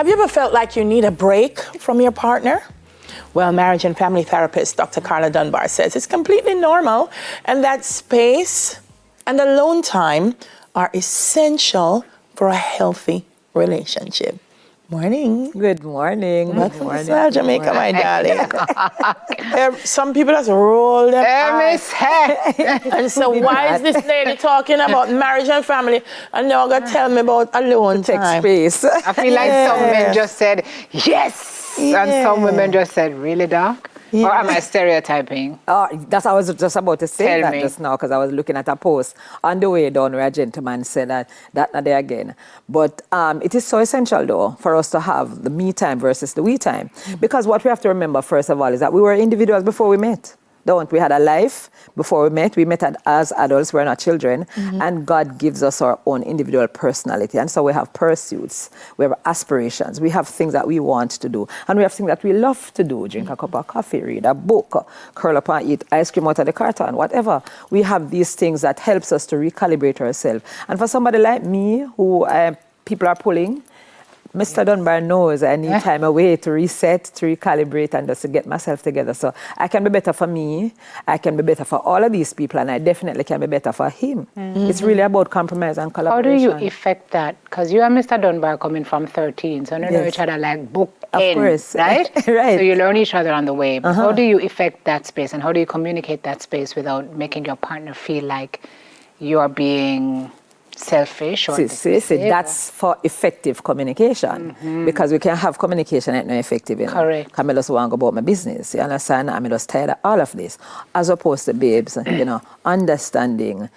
Have you ever felt like you need a break from your partner? Well, marriage and family therapist Dr. Carla Dunbar says it's completely normal and that space and alone time are essential for a healthy relationship. Morning. Good morning. Welcome to Jamaica, my darling. Some people just roll their eyes. And so why is this lady talking about marriage and family and now going to tell me about alone time? Space. I feel like some men just said, yes, and some women just said, really, Doc? Or am I stereotyping? That's I was just about to say Tell that me. just now because I was looking at a post on the way down where a gentleman said that not there again. But it is so essential though for us to have the me time versus the we time. Because what we have to remember first of all is that we were individuals before we met. Don't we had a life before we met. We met as adults, we're not children. And God gives us our own individual personality. And so we have pursuits, we have aspirations, we have things that we want to do. And we have things that we love to do. Drink a cup of coffee, read a book, curl up and eat ice cream out of the carton, whatever. We have these things that helps us to recalibrate ourselves. And for somebody like me, who people are pulling, Mr. Dunbar knows I need time away to reset, to recalibrate, and just to get myself together. So I can be better for me, I can be better for all of these people, and I definitely can be better for him. It's really about compromise and collaboration. How do you effect that? Because you and Mr. Dunbar coming from 13, so you know each other like book in, course. right? Right. So you learn each other on the way. But how do you effect that space, and how do you communicate that space without making your partner feel like you're being selfish or See, that's for effective communication. Because we can have communication and not effective. You know? Correct. I just want to go about my business. You understand? I'm just tired of all of this. As opposed to babes, understanding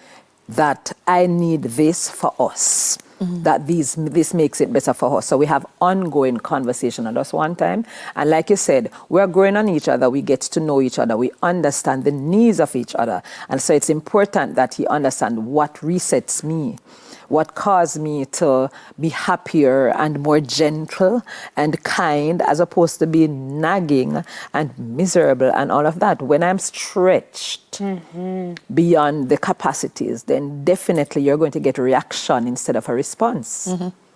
that I need this for us. That this makes it better for us. So we have ongoing conversation at us one time. And like you said, we're growing on each other. We get to know each other. We understand the needs of each other. And so it's important that he understands what resets me, what caused me to be happier and more gentle and kind as opposed to being nagging and miserable and all of that. When I'm stretched beyond the capacities, then definitely you're going to get a reaction instead of a response.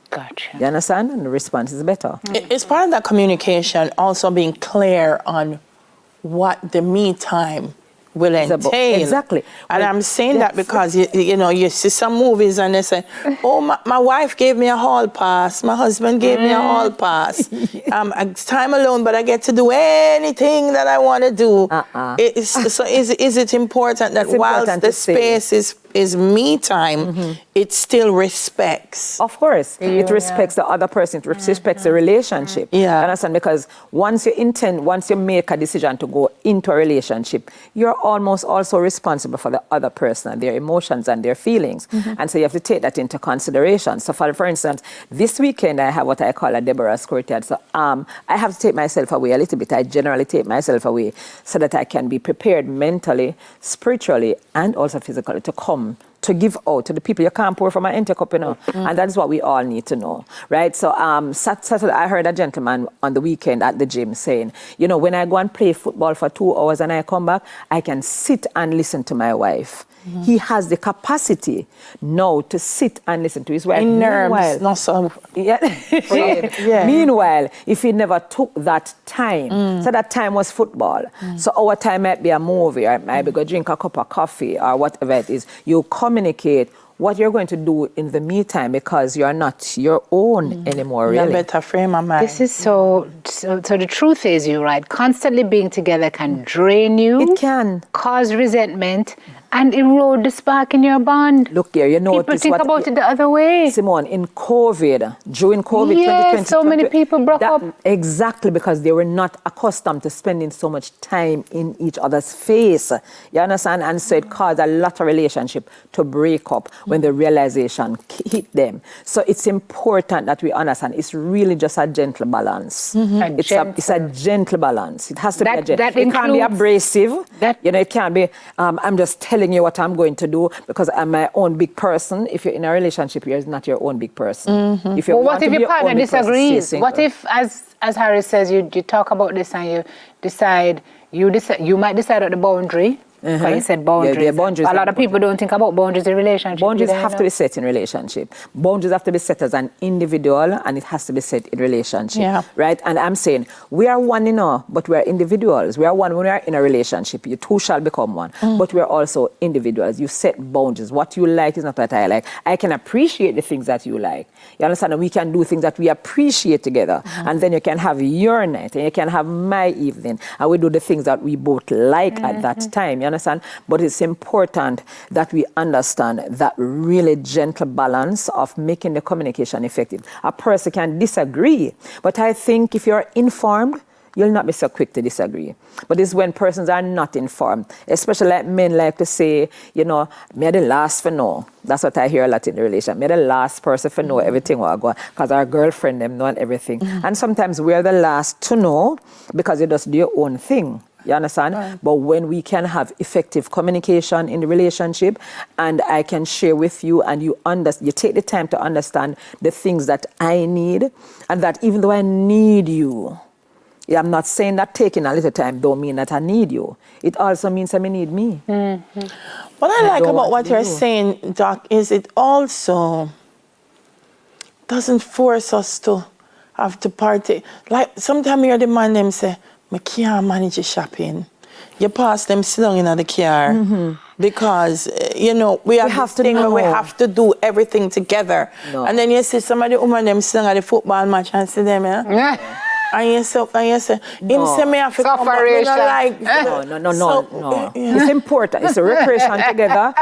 Gotcha. You understand? And the response is better. It's part of that communication also being clear on what the me time will entail. Exactly. And I'm saying that because, you see some movies and they say, oh, my wife gave me a hall pass. My husband gave me a hall pass. It's time alone, but I get to do anything that I want to do. So is it important that whilst the space is me time, it still respects? Of course. It respects the other person. It respects the relationship. Yeah. You understand? Because once you make a decision to go into a relationship, you're almost also responsible for the other person and their emotions and their feelings. And so you have to take that into consideration. So for instance, this weekend I have what I call a Deborah's courtyard. So I have to take myself away a little bit. I generally take myself away so that I can be prepared mentally, spiritually, and also physically to come to give out to the people. You can't pour from an empty cup, and that's what we all need to know, right? So Saturday, I heard a gentleman on the weekend at the gym saying, when I go and play football for 2 hours and I come back, I can sit and listen to my wife. He has the capacity now to sit and listen to his wife. In nerves, not so. Meanwhile, if he never took that time, so that time was football. So our time might be a movie, or maybe go drink a cup of coffee or whatever it is. You communicate what you're going to do in the me time because you're not your own anymore, really. You better frame of mind. This is so the truth is, you're right, constantly being together can drain you. It can. Cause resentment and erode the spark in your bond. Look here, People think about it the other way. Simone, during COVID, 2020. So many people broke up. Exactly, because they were not accustomed to spending so much time in each other's face. You understand? And so it caused a lot of relationship to break up when the realization hit them. So it's important that we understand it's really just a gentle balance. It's a gentle balance. It has to be a gentle. It can't be abrasive. It can't be, I'm just telling you what I'm going to do because I'm my own big person. If you're in a relationship, you're not your own big person. What if your partner disagrees? What if, as Harry says, you talk about this and you might decide at the boundary But you said boundaries. Yeah, boundaries. A lot of people don't think about boundaries in relationship. Boundaries have to be set in relationship. Boundaries have to be set as an individual, and it has to be set in relationship. Yeah. Right? And I'm saying, we are one but we are individuals. We are one when we are in a relationship. You two shall become one. But we are also individuals. You set boundaries. What you like is not what I like. I can appreciate the things that you like. You understand? And we can do things that we appreciate together. And then you can have your night, and you can have my evening. And we do the things that we both like at that time. You understand? But it's important that we understand that really gentle balance of making the communication effective. A person can disagree, but I think if you're informed, you'll not be so quick to disagree. But it's when persons are not informed, especially like men like to say, you know, me the last for know. That's what I hear a lot in the relation. Me the last person for know everything will go, because our girlfriend them know everything. And sometimes we're the last to know because you just do your own thing. You understand? Right. But when we can have effective communication in the relationship, and I can share with you, and you take the time to understand the things that I need, and that even though I need you, I'm not saying that taking a little time don't mean that I need you. It also means that I need me. What I like about what you're saying, Doc, is it also doesn't force us to have to party. Like sometimes you're the man them say, I can't manage the shopping. You pass them sit down in the car because, you know, we have this thing where we have to do everything together. No. And then you see some of the women them sit down at the football match and see them, yeah? And you say, him say me have to come back, me not like. No. It's important. It's a recreation together.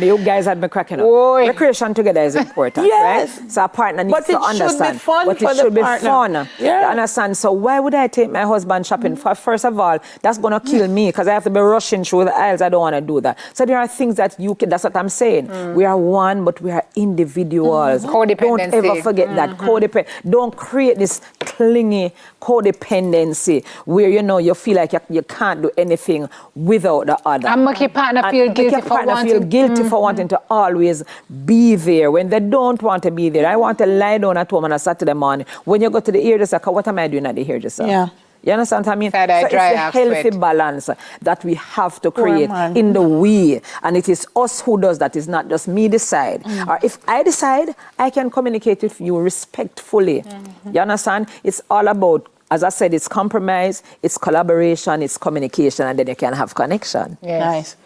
You guys had me cracking up. Oy. Recreation together is important, yes. Right? So a partner needs to understand. But it should be fun. Yeah. You understand? So why would I take my husband shopping? First of all, that's going to kill me because I have to be rushing through the aisles. I don't want to do that. So there are things that you can, that's what I'm saying. We are one, but we are individuals. Codependency. Don't ever forget that. Don't create this clingy codependency where you feel like you can't do anything without the other. And make your partner feel guilty for wanting to always be there when they don't want to be there. I want to lie down at home on a Saturday morning. When you go to the hairdresser, what am I doing at the hairdresser? Yeah. You understand what I mean? So it's a healthy balance that we have to create in the we. And it is us who does that. It's not just me decide. Or if I decide, I can communicate with you respectfully. You understand? It's all about, as I said, it's compromise, it's collaboration, it's communication, and then you can have connection. Yes. Nice.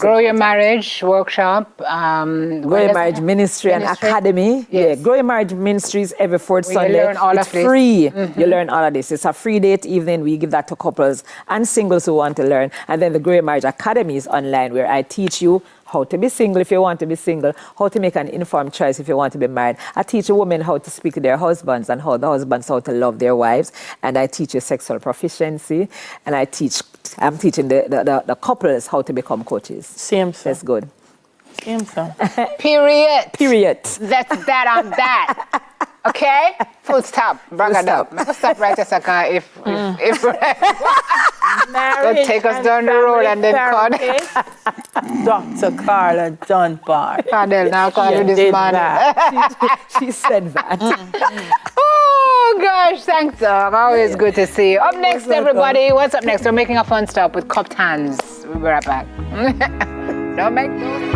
Grow Your Marriage workshop. Grow Your Marriage Ministry and Academy. Yes. Yeah, Grow Your Marriage Ministries every fourth Sunday. You learn all it's of this. Free. You learn all of this. It's a free date evening. We give that to couples and singles who want to learn. And then the Grow Your Marriage Academy is online where I teach you how to be single if you want to be single, how to make an informed choice if you want to be married. I teach a women how to speak to their husbands and how the husbands how to love their wives. And I teach you sexual proficiency. And I'm teaching the couples how to become coaches. Same, sir. That's good. Same, sir. Period. That's that on that. Okay? Full stop. Bring it up. Make us stop right a second if don't take us down the road and then call Dr. Carla Dunbar. Carla, now call you this man. She said that. Oh gosh, thanks, Doc. Always good to see you. Up next, everybody. What's up next? We're making a fun stop with cupped hands. We'll be right back. Don't make those